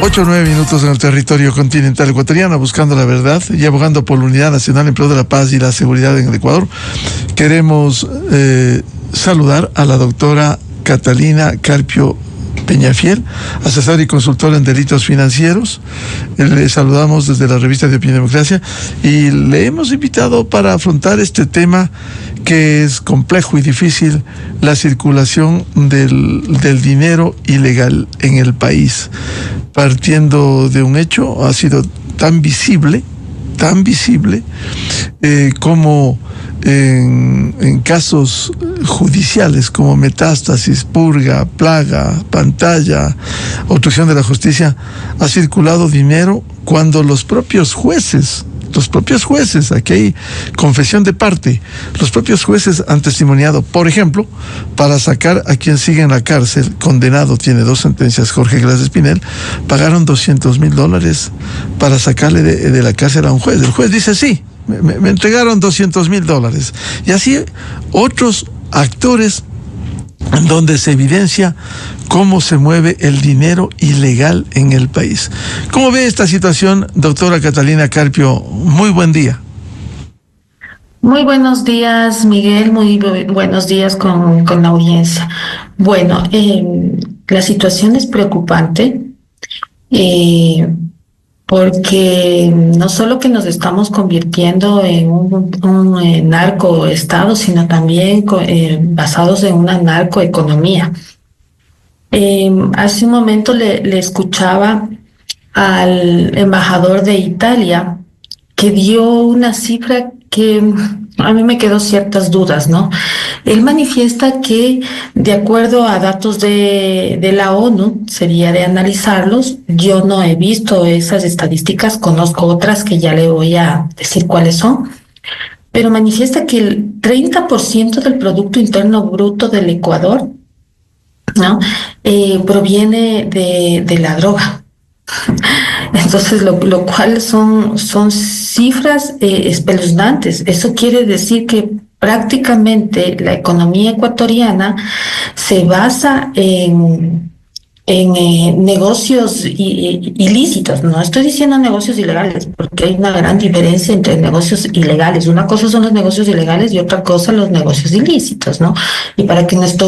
8 o 9 minutos en el territorio continental ecuatoriano, buscando la verdad y abogando por la unidad nacional en pro de la paz y la seguridad en el Ecuador. Queremos saludar a la doctora Catalina Carpio Peñafiel, asesora y consultora en delitos financieros. Le saludamos desde la revista de Opinión y Democracia y le hemos invitado para afrontar este tema que es complejo y difícil, la circulación del dinero ilegal en el país. Partiendo de un hecho, ha sido tan visible como en casos judiciales como Metástasis, Purga, Plaga, Pantalla, Obstrucción de la Justicia, ha circulado dinero cuando los propios jueces, aquí hay confesión de parte, los propios jueces han testimoniado, por ejemplo, para sacar a quien sigue en la cárcel, condenado, tiene 2 sentencias, Jorge Glass Espinel, pagaron $200,000 para sacarle de la cárcel a un juez. El juez dice sí, me entregaron $200,000. Y así otros actores en donde se evidencia cómo se mueve el dinero ilegal en el país. ¿Cómo ve esta situación, doctora Catalina Carpio? Muy buen día. Muy buenos días, Miguel, muy buenos días con la audiencia. Bueno, la situación es preocupante porque no solo que nos estamos convirtiendo en un narcoestado, sino también basados en una narcoeconomía. Hace un momento le escuchaba al embajador de Italia que dio una cifra que a mí me quedó ciertas dudas, ¿no? Él manifiesta que, de acuerdo a datos de la ONU, sería de analizarlos. Yo no he visto esas estadísticas, conozco otras que ya le voy a decir cuáles son, pero manifiesta que el 30% del Producto Interno Bruto del Ecuador, ¿no? Proviene de la droga. Entonces, lo cual son cifras espeluznantes. Eso quiere decir que prácticamente la economía ecuatoriana se basa en negocios ilícitos. No estoy diciendo negocios ilegales, porque hay una gran diferencia entre negocios ilegales. Una cosa son los negocios ilegales y otra cosa los negocios ilícitos, ¿no? Y para que nuestra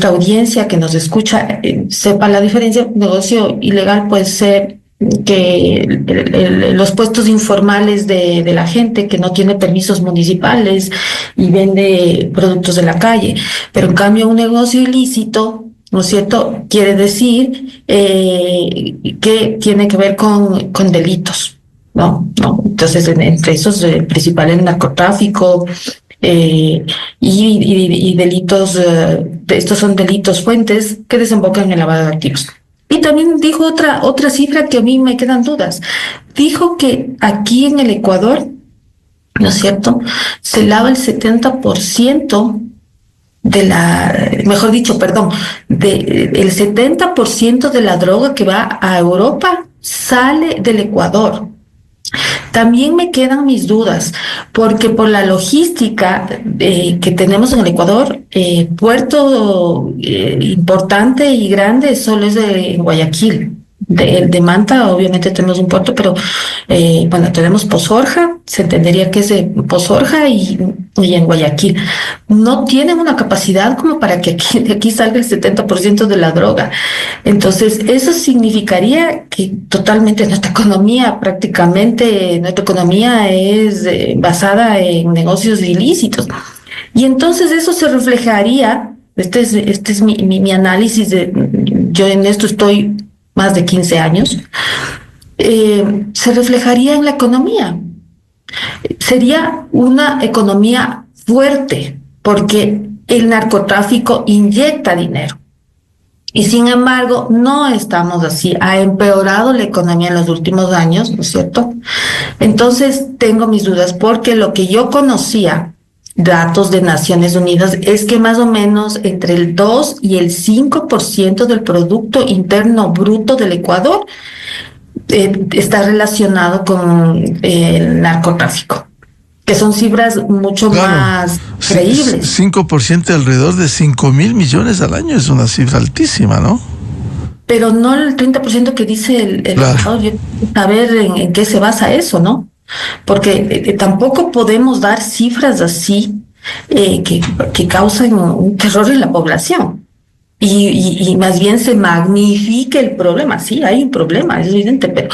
audiencia que nos escucha sepa la diferencia, negocio ilegal puede ser que los puestos informales de la gente que no tiene permisos municipales y vende productos de la calle, pero en cambio un negocio ilícito, ¿no es cierto?, quiere decir que tiene que ver con delitos, ¿no? Entonces, entre esos, principal el narcotráfico y delitos, estos son delitos fuentes que desembocan en el lavado de activos. Y también dijo otra cifra que a mí me quedan dudas. Dijo que aquí en el Ecuador, ¿no es cierto?, se lava el 70% el 70% de la droga que va a Europa sale del Ecuador. También me quedan mis dudas, porque por la logística que tenemos en el Ecuador, puerto importante y grande solo es en Guayaquil. De Manta, obviamente tenemos un puerto, pero tenemos Pozorja, se entendería que es de Pozorja y en Guayaquil. No tienen una capacidad como para que de aquí salga el 70% de la droga. Entonces, eso significaría que totalmente nuestra economía es basada en negocios ilícitos. Y entonces eso se reflejaría, este es mi análisis, yo en esto estoy más de 15 años, se reflejaría en la economía. Sería una economía fuerte, porque el narcotráfico inyecta dinero. Y sin embargo, no estamos así. Ha empeorado la economía en los últimos años, ¿no es cierto? Entonces, tengo mis dudas, porque lo que yo conocía, datos de Naciones Unidas, es que más o menos entre el 2 y el 5% del Producto Interno Bruto del Ecuador está relacionado con el narcotráfico, que son cifras mucho más creíbles. 5%, alrededor de 5,000 millones al año, es una cifra altísima, ¿no? pero no el 30% que dice el Claro. Estado. Yo quiero saber en qué se basa eso, ¿no? Porque tampoco podemos dar cifras así que causan un terror en la población. Y más bien se magnifica el problema. Sí, hay un problema, es evidente, pero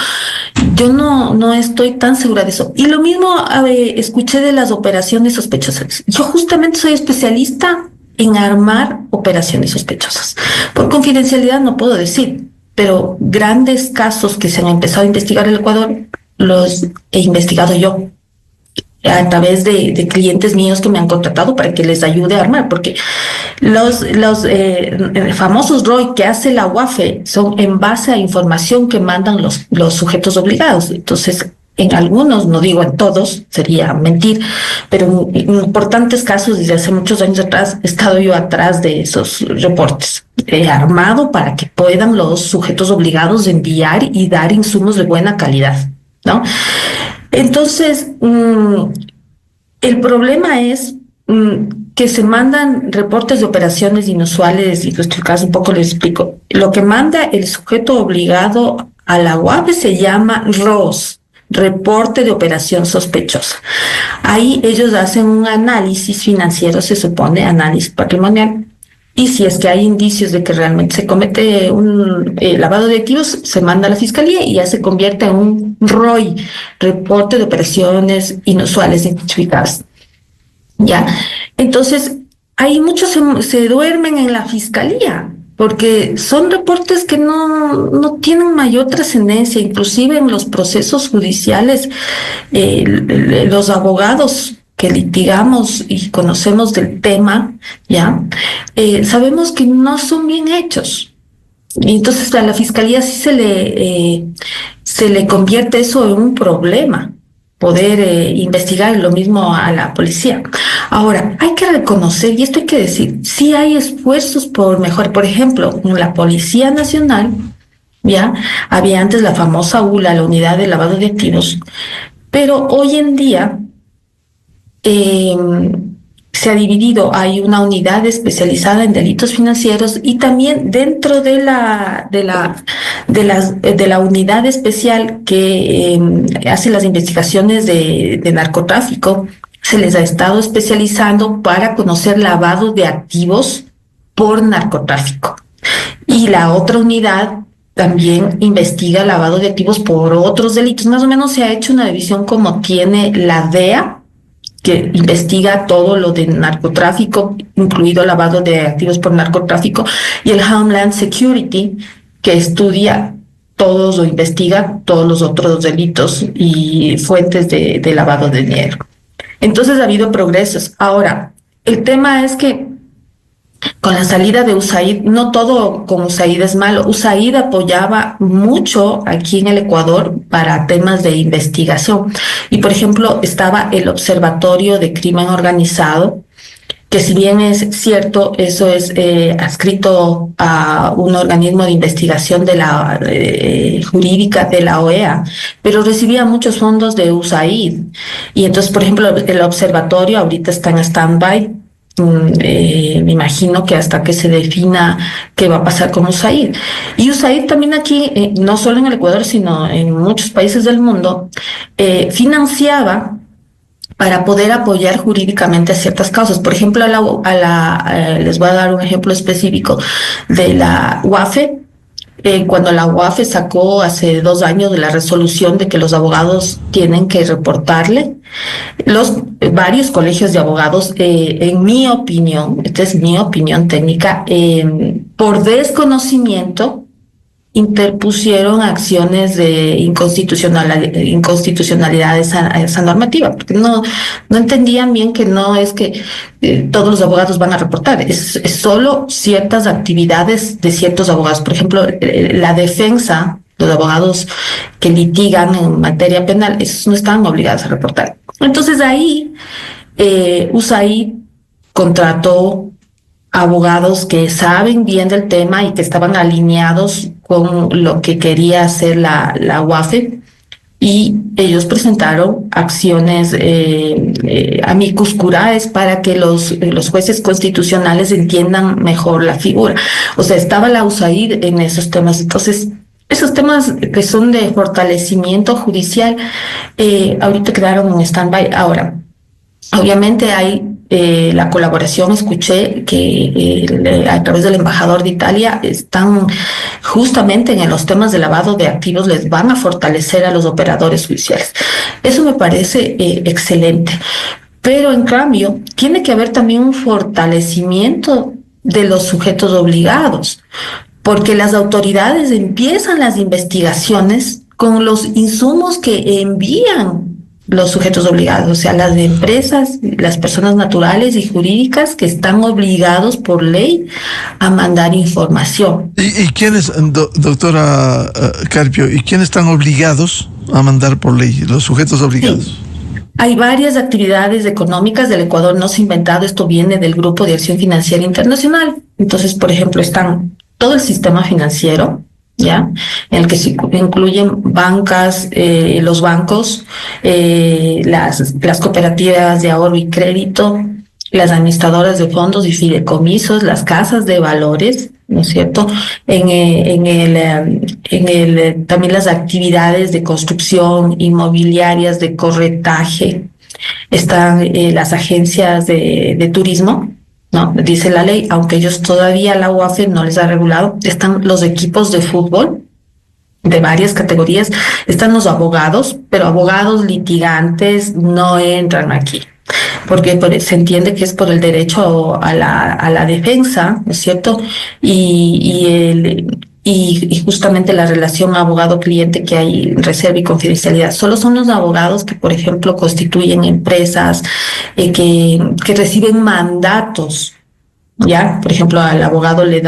yo no estoy tan segura de eso. Y lo mismo escuché de las operaciones sospechosas. Yo justamente soy especialista en armar operaciones sospechosas. Por confidencialidad no puedo decir, pero grandes casos que se han empezado a investigar en el Ecuador los he investigado yo a través de clientes míos que me han contratado para que les ayude a armar, porque los famosos ROI que hace la UAFE son en base a información que mandan los sujetos obligados. Entonces, en algunos, no digo en todos, sería mentir, pero en importantes casos, desde hace muchos años atrás, he estado yo atrás de esos reportes. He armado para que puedan los sujetos obligados enviar y dar insumos de buena calidad, ¿no? Entonces, el problema es que se mandan reportes de operaciones inusuales, y en nuestro caso un poco les explico. Lo que manda el sujeto obligado a la UAP se llama ROS, Reporte de Operación Sospechosa. Ahí ellos hacen un análisis financiero, se supone, análisis patrimonial, y si es que hay indicios de que realmente se comete un lavado de activos, se manda a la fiscalía y ya se convierte en un ROI, Reporte de Operaciones Inusuales Identificadas. Ya, entonces, ahí muchos se duermen en la fiscalía, porque son reportes que no tienen mayor trascendencia, inclusive en los procesos judiciales, los abogados que litigamos y conocemos del tema, ya, sabemos que no son bien hechos. Y entonces a la fiscalía sí se le convierte eso en un problema, poder investigar, lo mismo a la policía. Ahora, hay que reconocer, y esto hay que decir, sí hay esfuerzos por mejor. Por ejemplo, en la Policía Nacional, ya, había antes la famosa ULA, la Unidad de Lavado de Activos, pero hoy en día se ha dividido, hay una unidad especializada en delitos financieros y también dentro de la unidad especial que hace las investigaciones de narcotráfico, se les ha estado especializando para conocer lavado de activos por narcotráfico. Y la otra unidad también investiga lavado de activos por otros delitos. Más o menos se ha hecho una división como tiene la DEA, que investiga todo lo de narcotráfico, incluido lavado de activos por narcotráfico, y el Homeland Security, que estudia todos o investiga todos los otros delitos y fuentes de lavado de dinero. Entonces ha habido progresos. Ahora, el tema es que con la salida de USAID, no todo con USAID es malo. USAID apoyaba mucho aquí en el Ecuador para temas de investigación. Y, por ejemplo, estaba el Observatorio de Crimen Organizado, que si bien es cierto, eso es adscrito a un organismo de investigación de la jurídica de la OEA, pero recibía muchos fondos de USAID. Y entonces, por ejemplo, el observatorio ahorita está en stand-by. Me imagino que hasta que se defina qué va a pasar con USAID. Y USAID también aquí, no solo en el Ecuador, sino en muchos países del mundo, financiaba para poder apoyar jurídicamente a ciertas causas. Por ejemplo, les voy a dar un ejemplo específico de la UAFE. Cuando la UAFE sacó hace 2 años de la resolución de que los abogados tienen que reportarle, varios colegios de abogados, en mi opinión, esta es mi opinión técnica, por desconocimiento, interpusieron acciones de inconstitucionalidad de esa normativa, porque no entendían bien que no es que todos los abogados van a reportar, es solo ciertas actividades de ciertos abogados. Por ejemplo, la defensa, los abogados que litigan en materia penal, esos no están obligados a reportar. Entonces ahí USAID contrató abogados que saben bien del tema y que estaban alineados con lo que quería hacer la UAFE y ellos presentaron acciones amicus curiae para que los jueces constitucionales entiendan mejor la figura. O sea, estaba la USAID en esos temas. Entonces, esos temas que son de fortalecimiento judicial, ahorita quedaron en stand-by. Ahora, obviamente hay la colaboración, escuché que a través del embajador de Italia están justamente en los temas de lavado de activos, les van a fortalecer a los operadores judiciales. Eso me parece excelente. Pero en cambio, tiene que haber también un fortalecimiento de los sujetos obligados, porque las autoridades empiezan las investigaciones con los insumos que envían los sujetos obligados, o sea, las empresas, las personas naturales y jurídicas que están obligados por ley a mandar información. ¿Y quiénes, doctora Carpio, y quiénes están obligados a mandar por ley, los sujetos obligados? Sí. Hay varias actividades económicas del Ecuador, no se ha inventado, esto viene del Grupo de Acción Financiera Internacional. Entonces, por ejemplo, están todo el sistema financiero, ¿ya? En el que se incluyen bancas, los bancos, las cooperativas de ahorro y crédito, las administradoras de fondos y fideicomisos, las casas de valores, ¿no es cierto? También las actividades de construcción, inmobiliarias, de corretaje, están las agencias de turismo, ¿no? Dice la ley, aunque ellos todavía la UAFE no les ha regulado, están los equipos de fútbol de varias categorías, están los abogados, pero abogados litigantes no entran aquí, porque se entiende que es por el derecho a la defensa, ¿no es cierto? Y justamente la relación abogado-cliente que hay reserva y confidencialidad. Solo son los abogados que, por ejemplo, constituyen empresas, que reciben mandatos, ¿ya? Por ejemplo, al abogado le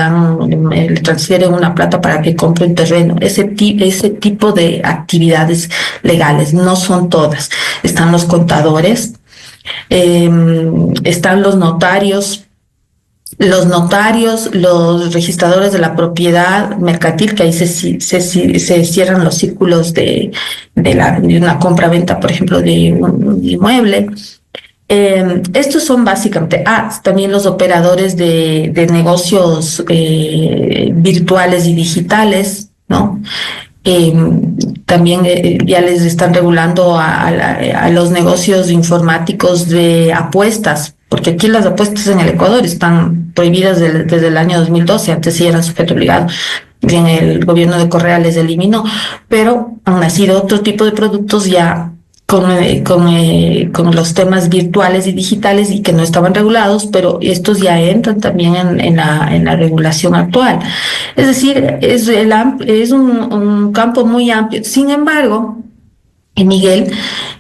transfieren una plata para que compre un terreno. Ese tipo de actividades legales, no son todas. Están los contadores, están los notarios, los registradores de la propiedad mercantil, que ahí se cierran los círculos de una compra-venta, por ejemplo, de un inmueble. Estos son básicamente, también los operadores de negocios virtuales y digitales, ¿no? También ya les están regulando a los negocios informáticos de apuestas, porque aquí las apuestas en el Ecuador están prohibidas desde el año 2012, antes sí eran sujeto obligado, y en el gobierno de Correa les eliminó, pero han nacido otro tipo de productos ya con los temas virtuales y digitales y que no estaban regulados, pero estos ya entran también en la regulación actual. Es decir, es un campo muy amplio. Sin embargo, Miguel,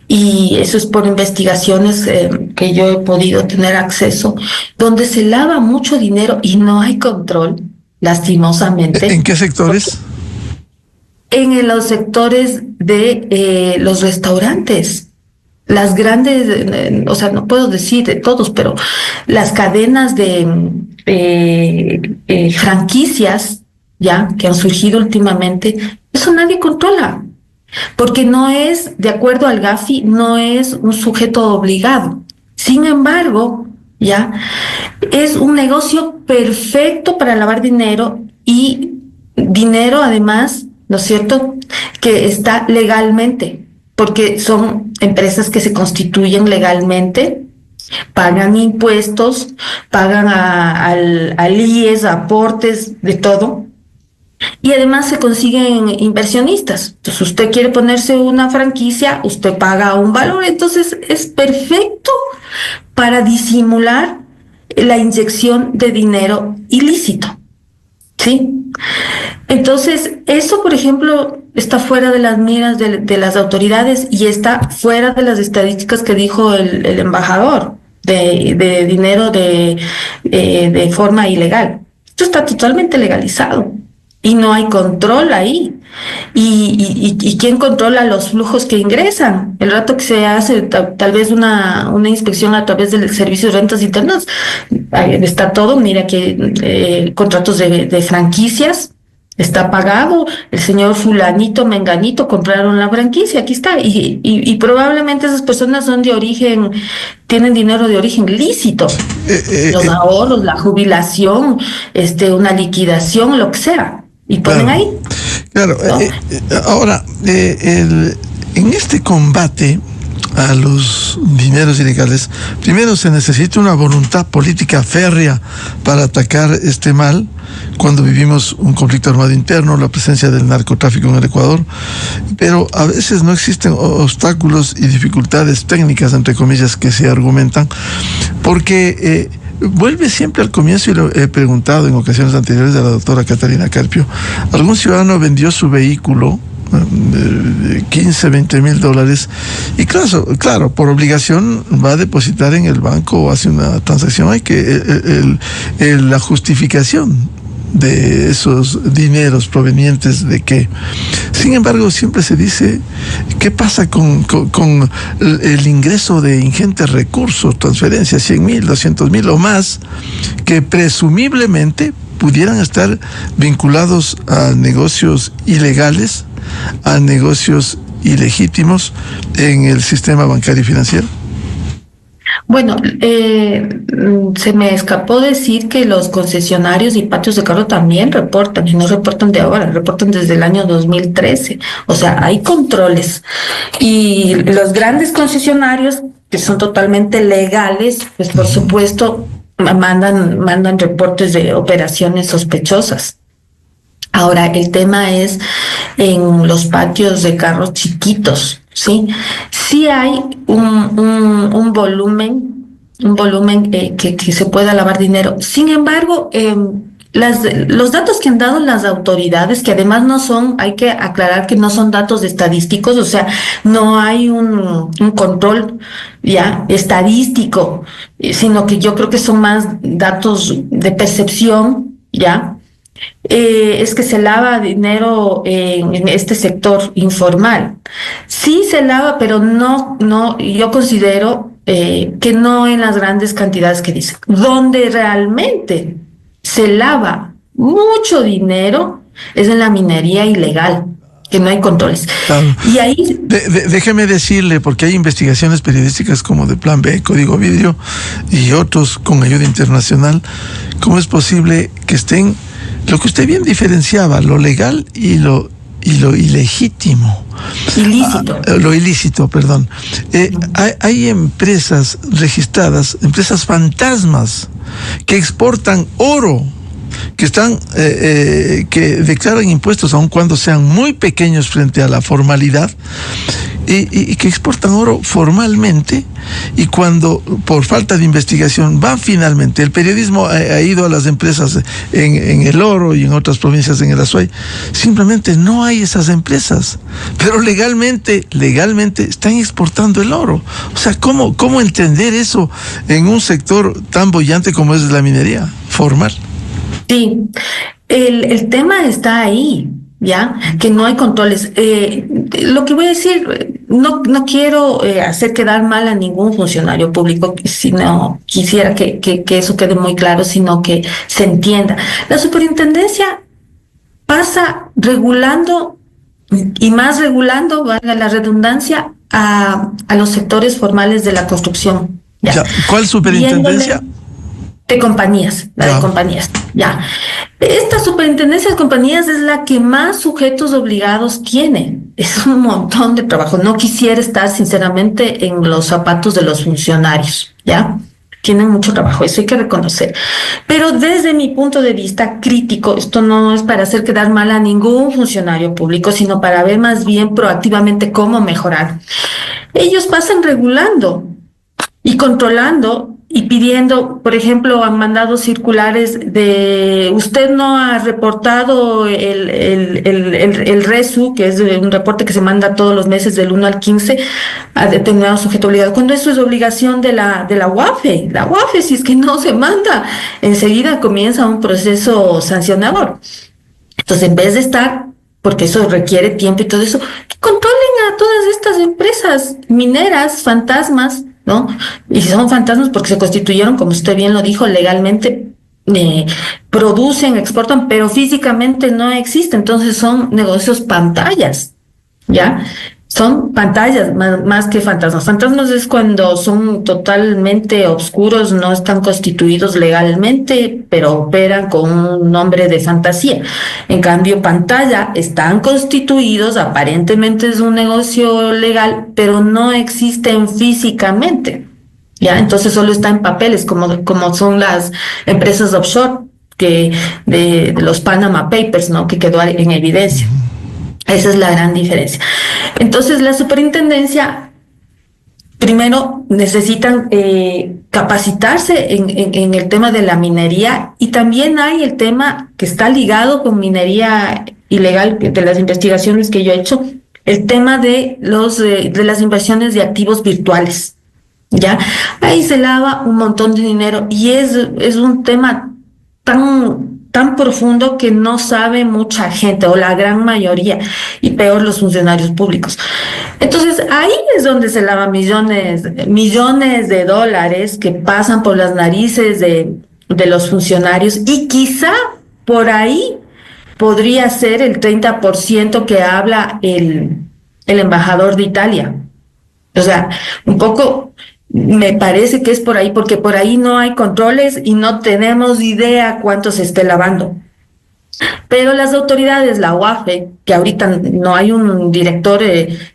y eso es por investigaciones que yo he podido tener acceso, donde se lava mucho dinero y no hay control, lastimosamente. ¿En qué sectores? En los sectores de los restaurantes, las grandes, o sea, no puedo decir de todos, pero las cadenas de franquicias, ya, que han surgido últimamente, eso nadie controla, porque no es, de acuerdo al GAFI, no es un sujeto obligado. Sin embargo, ya, es un negocio perfecto para lavar dinero y dinero además, ¿no es cierto?, que está legalmente, porque son empresas que se constituyen legalmente, pagan impuestos, pagan al IES, aportes, de todo, y además se consiguen inversionistas. Entonces usted quiere ponerse una franquicia, usted paga un valor, entonces es perfecto para disimular la inyección de dinero ilícito, ¿sí? Entonces, eso, por ejemplo, está fuera de las miras de las autoridades y está fuera de las estadísticas que dijo el embajador de dinero de forma ilegal. Esto está totalmente legalizado y no hay control ahí. ¿Y quién controla los flujos que ingresan? El rato que se hace tal vez una inspección a través del servicio de rentas internas, ahí está todo. Mira que contratos de franquicias, Está pagado, el señor fulanito, menganito compraron la franquicia, aquí está, y probablemente esas personas son de origen, tienen dinero de origen lícito, los ahorros, la jubilación, una liquidación, lo que sea, y ponen claro, ahí, claro. ¿no? Ahora, en este combate a los dineros ilegales, primero se necesita una voluntad política férrea para atacar este mal. Cuando vivimos un conflicto armado interno, la presencia del narcotráfico en el Ecuador, pero a veces no existen obstáculos y dificultades técnicas, entre comillas, que se argumentan, porque vuelve siempre al comienzo, y lo he preguntado en ocasiones anteriores a la doctora Catalina Carpio. Algún ciudadano vendió su vehículo, 15, 20 mil dólares, y claro, por obligación va a depositar en el banco o hace una transacción. Hay que la justificación de esos dineros provenientes de qué. Sin embargo, siempre se dice, ¿qué pasa con el ingreso de ingentes recursos, transferencias, 100.000, 200.000 o más, que presumiblemente pudieran estar vinculados a negocios ilegales, a negocios ilegítimos en el sistema bancario y financiero? Bueno, se me escapó decir que los concesionarios y patios de carro también reportan, y no reportan de ahora, reportan desde el año 2013. O sea, hay controles. Y los grandes concesionarios, que son totalmente legales, pues por supuesto mandan reportes de operaciones sospechosas. Ahora, el tema es en los patios de carros chiquitos, ¿sí? Sí hay un volumen que se pueda lavar dinero. Sin embargo, los datos que han dado las autoridades, que además no son, hay que aclarar que no son datos estadísticos, o sea, no hay un control ya estadístico, sino que yo creo que son más datos de percepción, ya. Es que se lava dinero en este sector informal. Sí se lava, pero no, yo considero que no en las grandes cantidades que dicen. Donde realmente se lava mucho dinero es en la minería ilegal, que no hay controles. Claro. Y ahí... Déjeme decirle, porque hay investigaciones periodísticas como de Plan B, Código Vidrio y otros con ayuda internacional, ¿cómo es posible que estén lo que usted bien diferenciaba, lo legal y lo ilegítimo? Ilícito. Lo ilícito, perdón. Hay empresas registradas, empresas fantasmas, que exportan oro, que están que declaran impuestos aun cuando sean muy pequeños frente a la formalidad, y que exportan oro formalmente, y cuando por falta de investigación van finalmente, el periodismo ha ido a las empresas en el oro y en otras provincias en el Azuay, simplemente no hay esas empresas, pero legalmente están exportando el oro. O sea, ¿cómo entender eso en un sector tan boyante como es la minería formal? Sí, el tema está ahí, ¿ya? Que no hay controles. Lo que voy a decir, no quiero hacer quedar mal a ningún funcionario público, sino quisiera que eso quede muy claro, sino que se entienda. La superintendencia pasa regulando, y más regulando, valga la redundancia, a los sectores formales de la construcción. ¿Ya? ¿Cuál superintendencia? De compañías, de compañías, ya. Esta superintendencia de compañías es la que más sujetos obligados tiene. Es un montón de trabajo. No quisiera estar, sinceramente, en los zapatos de los funcionarios, ¿ya? Tienen mucho trabajo, eso hay que reconocer. Pero desde mi punto de vista crítico, esto no es para hacer quedar mal a ningún funcionario público, sino para ver más bien proactivamente cómo mejorar. Ellos pasan regulando y controlando y pidiendo, por ejemplo, han mandado circulares de usted no ha reportado el RESU, que es un reporte que se manda todos los meses del 1 al 15 a determinado sujeto obligado, cuando eso es obligación de la UAFE. La UAFE, si es que no se manda, enseguida comienza un proceso sancionador. Entonces, en vez de estar, porque eso requiere tiempo y todo eso, que controlen a todas estas empresas mineras, fantasmas, ¿no? Y son fantasmas porque se constituyeron, como usted bien lo dijo, legalmente, producen, exportan, pero físicamente no existen. Entonces son negocios pantallas, ¿ya? Son pantallas más que fantasmas. Fantasmas es cuando son totalmente oscuros, no están constituidos legalmente, pero operan con un nombre de fantasía. En cambio, pantalla están constituidos, aparentemente es un negocio legal, pero no existen físicamente. ¿Ya? Entonces solo está en papeles, como son las empresas offshore de los Panama Papers, ¿no? Que quedó en evidencia. Esa es la gran diferencia. Entonces, la superintendencia, primero, necesitan capacitarse en el tema de la minería, y también hay el tema que está ligado con minería ilegal, de las investigaciones que yo he hecho, el tema de las inversiones de activos virtuales. ¿Ya? Ahí se lava un montón de dinero y es un tema tan profundo que no sabe mucha gente, o la gran mayoría, y peor los funcionarios públicos. Entonces ahí es donde se lavan millones de dólares que pasan por las narices de los funcionarios, y quizá por ahí podría ser el 30% que habla el embajador de Italia. O sea, un poco me parece que es por ahí, porque por ahí no hay controles y no tenemos idea cuánto se esté lavando. Pero las autoridades, la UAFE, que ahorita no hay un director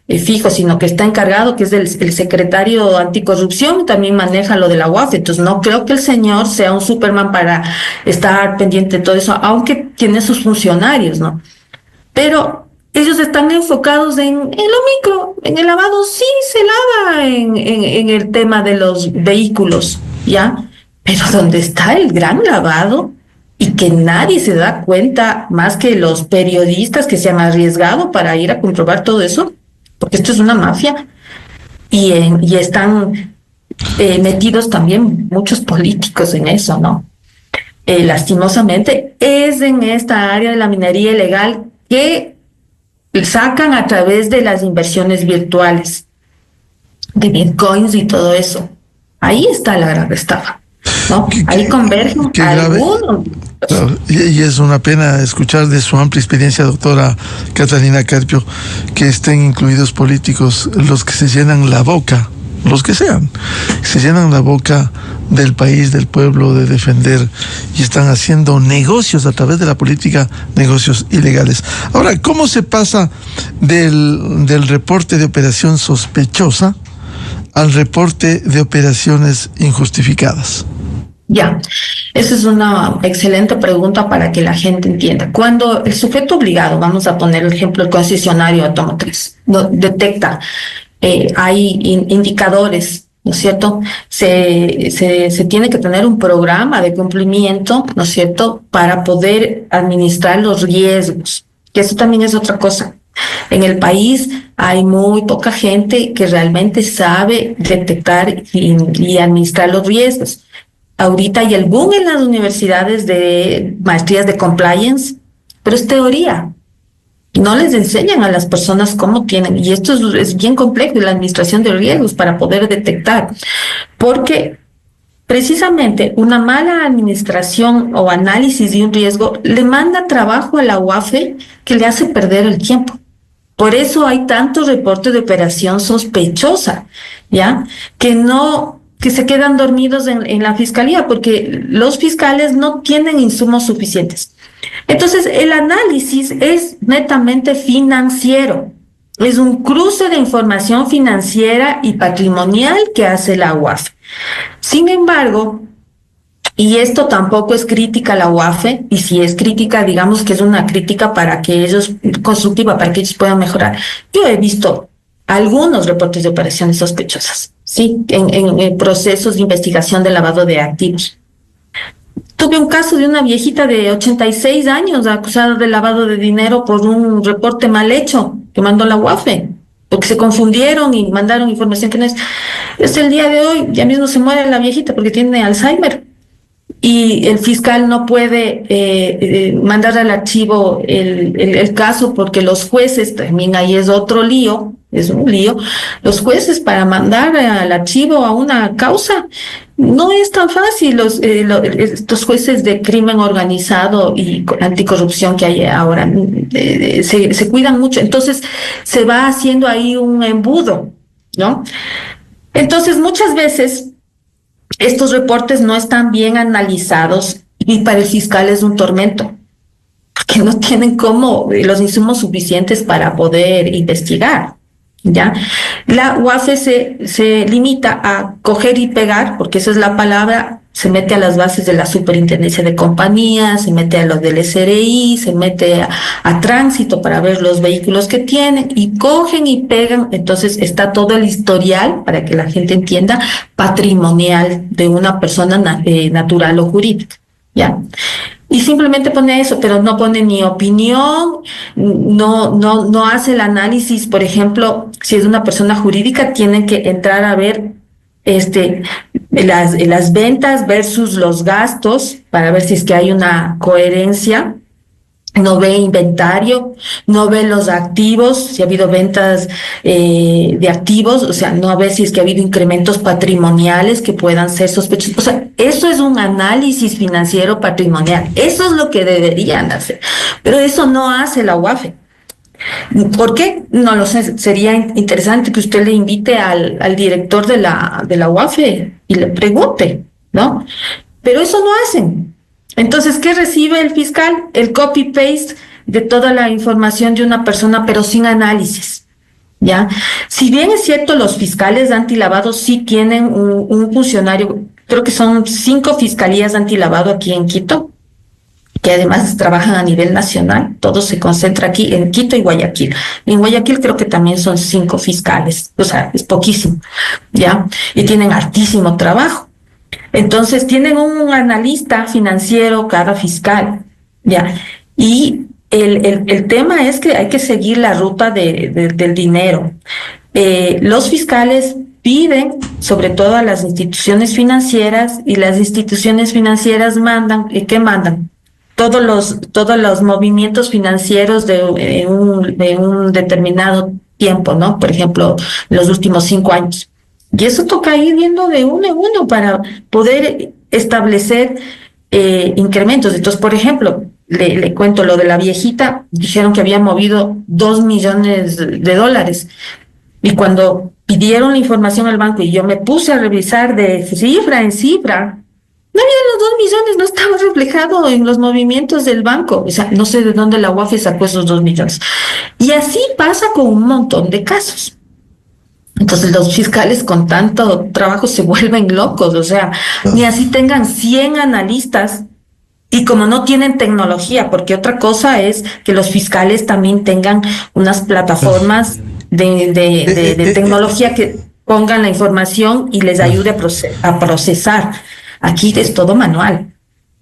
fijo, sino que está encargado, que es el secretario anticorrupción, también maneja lo de la UAFE. Entonces no creo que el señor sea un Superman para estar pendiente de todo eso, aunque tiene sus funcionarios, ¿no? Pero ellos están enfocados en lo micro, en el lavado. Sí se lava en el tema de los vehículos, ¿ya? Pero donde está el gran lavado, y que nadie se da cuenta más que los periodistas que se han arriesgado para ir a comprobar todo eso, porque esto es una mafia, y están metidos también muchos políticos en eso, ¿no? Lastimosamente, es en esta área de la minería ilegal que sacan a través de las inversiones virtuales, de bitcoins y todo eso. Ahí está la gran estafa, ¿no? Ahí convergen algunos. Claro, y es una pena escuchar de su amplia experiencia, doctora Catalina Carpio, que estén incluidos políticos, los que se llenan la boca, los que sean, se llenan la boca del país, del pueblo, de defender, y están haciendo negocios a través de la política, negocios ilegales. Ahora, ¿cómo se pasa del reporte de operación sospechosa al reporte de operaciones injustificadas? Ya, esa es una excelente pregunta para que la gente entienda. Cuando el sujeto obligado, vamos a poner el ejemplo, el concesionario automotriz, detecta, hay indicadores, ¿no es cierto? Se tiene que tener un programa de cumplimiento, ¿no es cierto?, para poder administrar los riesgos, que eso también es otra cosa. En el país hay muy poca gente que realmente sabe detectar y administrar los riesgos. Ahorita hay el boom en las universidades de maestrías de compliance, pero es teoría. No les enseñan a las personas cómo tienen, y esto es bien complejo, la administración de riesgos para poder detectar, porque precisamente una mala administración o análisis de un riesgo le manda trabajo a la UAFE que le hace perder el tiempo. Por eso hay tantos reportes de operación sospechosa, ¿ya? Que se quedan dormidos en la fiscalía, porque los fiscales no tienen insumos suficientes. Entonces, el análisis es netamente financiero. Es un cruce de información financiera y patrimonial que hace la UAFE. Sin embargo, y esto tampoco es crítica a la UAFE, y si es crítica, digamos que es una crítica para que ellos, constructiva, para que ellos puedan mejorar. Yo he visto algunos reportes de operaciones sospechosas, ¿sí? En procesos de investigación de lavado de activos. Tuve un caso de una viejita de 86 años acusada de lavado de dinero por un reporte mal hecho que mandó la UAFE, porque se confundieron y mandaron información que no es. Es el día de hoy, ya mismo se muere la viejita porque tiene Alzheimer, y el fiscal no puede mandar al archivo el caso porque los jueces, también ahí es otro lío, es un lío. Los jueces para mandar al archivo a una causa no es tan fácil. Estos jueces de crimen organizado y anticorrupción que hay ahora se cuidan mucho. Entonces se va haciendo ahí un embudo, ¿no? Entonces muchas veces estos reportes no están bien analizados y para el fiscal es un tormento, porque no tienen los insumos suficientes para poder investigar, ¿ya? La UAFE se limita a coger y pegar, porque esa es la palabra, se mete a las bases de la Superintendencia de Compañías, se mete a los del SRI, se mete a tránsito para ver los vehículos que tienen, y cogen y pegan. Entonces está todo el historial, para que la gente entienda, patrimonial de una persona natural o jurídica, ¿ya? Y simplemente pone eso, pero no pone ni opinión, no hace el análisis. Por ejemplo, si es una persona jurídica, tiene que entrar a ver las ventas versus los gastos para ver si es que hay una coherencia. No ve inventario, no ve los activos, si ha habido ventas de activos, o sea, no ve si es que ha habido incrementos patrimoniales que puedan ser sospechosos. O sea, eso es un análisis financiero patrimonial. Eso es lo que deberían hacer. Pero eso no hace la UAFE. ¿Por qué? No lo sé. Sería interesante que usted le invite al director de la UAFE y le pregunte, ¿no? Pero eso no hacen. Entonces, ¿qué recibe el fiscal? El copy-paste de toda la información de una persona, pero sin análisis, ¿ya? Si bien es cierto, los fiscales de antilavado sí tienen un funcionario, creo que son 5 fiscalías de antilavado aquí en Quito, que además trabajan a nivel nacional. Todo se concentra aquí en Quito y Guayaquil. En Guayaquil creo que también son 5 fiscales, o sea, es poquísimo, ¿ya? Y tienen hartísimo trabajo. Entonces tienen un analista financiero cada fiscal, ¿ya? Y el tema es que hay que seguir la ruta del dinero. Los fiscales piden, sobre todo a las instituciones financieras, y las instituciones financieras mandan, ¿qué mandan? Todos los movimientos financieros de un determinado tiempo, ¿no? Por ejemplo, los últimos 5 años. Y eso toca ir viendo de uno en uno para poder establecer incrementos. Entonces, por ejemplo, le cuento lo de la viejita. Dijeron que había movido $2 millones. Y cuando pidieron la información al banco y yo me puse a revisar de cifra en cifra, no había los 2 millones, no estaba reflejado en los movimientos del banco. O sea, no sé de dónde la UAFE sacó esos 2 millones. Y así pasa con un montón de casos. Entonces los fiscales con tanto trabajo se vuelven locos, o sea, ni así tengan 100 analistas, y como no tienen tecnología, porque otra cosa es que los fiscales también tengan unas plataformas de tecnología que pongan la información y les ayude a procesar. Aquí es todo manual,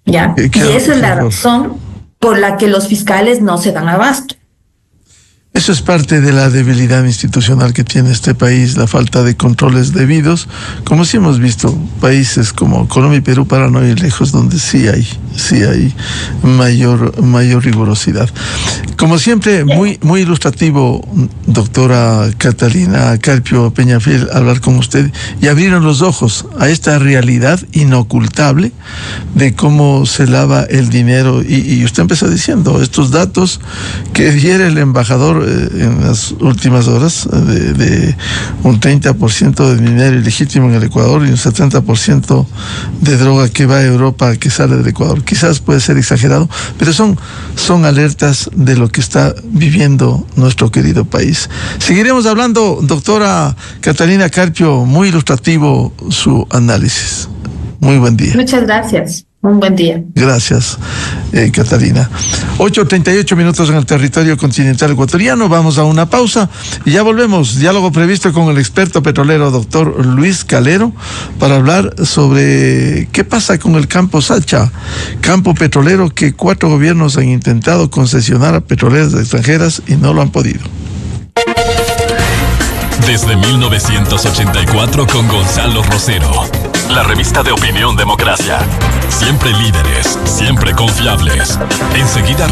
¿ya? Y esa es la razón por la que los fiscales no se dan abasto. Eso es parte de la debilidad institucional que tiene este país, la falta de controles debidos, como sí hemos visto países como Colombia y Perú, para no ir lejos, donde sí hay mayor rigurosidad. Como siempre, muy ilustrativo, doctora Catalina Carpio Peñafiel, hablar con usted y abrieron los ojos a esta realidad inocultable de cómo se lava el dinero. Y usted empezó diciendo estos datos que diera el embajador en las últimas horas, de un 30% de dinero ilegítimo en el Ecuador y un 70% de droga que va a Europa, que sale del Ecuador. Quizás puede ser exagerado, pero son alertas de lo que está viviendo nuestro querido país. Seguiremos hablando, doctora Catalina Carpio, muy ilustrativo su análisis. Muy buen día. Muchas gracias. Un buen día. Gracias, Catalina. 8:38 en el territorio continental ecuatoriano. Vamos a una pausa y ya volvemos. Diálogo previsto con el experto petrolero doctor Luis Calero para hablar sobre qué pasa con el campo Sacha, campo petrolero que 4 gobiernos han intentado concesionar a petroleras extranjeras y no lo han podido. Desde 1984 con Gonzalo Rosero. La revista de opinión Democracia. Siempre líderes, siempre confiables. Enseguida